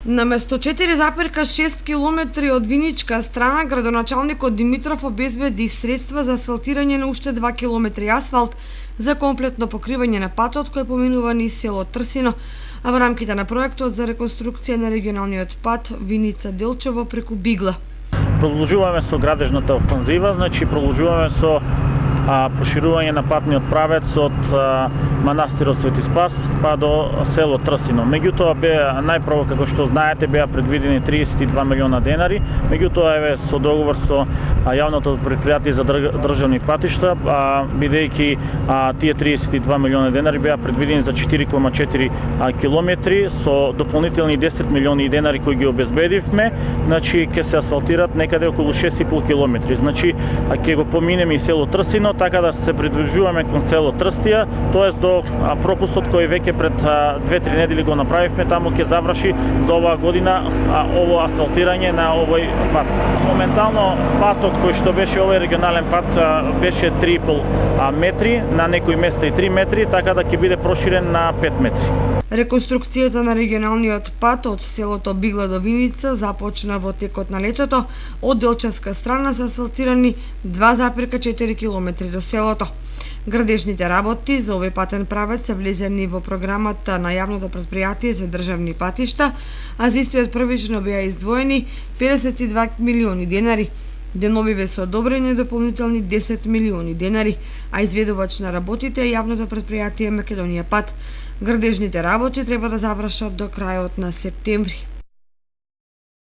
Наместо 4,6 километри од Виничка страна, градоначалникот Димитров обезбеди средства за асфалтирање на уште 2 километри асфалт за комплетно покривање на патот кој поминува низ село Трсино, а во рамките на проектот за реконструкција на регионалниот пат Виница-Делчево преку Бигла. Продолжуваме со градежната офанзива, продолжуваме со проширување на патниот правец од манастирот Свети Спас па до село Трсино. Меѓутоа беа најпрво, како што знаете, беа предвидени 32 милиона денари. Меѓутоа со договор со јавното претпријатие за државни патишта, бидејќи тие 32 милиона денари беа предвидени за 4,4 километри со дополнителни 10 милиони денари кои ги обезбедивме, ќе се асфалтират некаде околу 6,5 километри. Ќе го поминеме и село Трсино, така да се придвижуваме кон село Трстија, тоест до пропустот кој веќе пред 2-3 недели го направивме, таму ќе заврши за оваа година ово асфалтирање на овој пат. Моментално патот кој што беше овој регионален пат беше 3,5 метри, на некои места и 3 метри, така да ќе биде проширен на 5 метри. Реконструкцијата на регионалниот пат од селото Бигла до Виница започна во текот на летото. Од делчевска страна се асфалтирани 2,4 километри до селото. Градежните работи за овој патен правец се влезени во програмата на јавното претпријатие за државни патишта, а за истиот првично беа издвоени 52 милиони денари. Деновиве се одобрени дополнителни 10 милиони денари, а изведувач на работите е јавното претпријатие Македонија пат. Градежните работи треба да завршат до крајот на септември.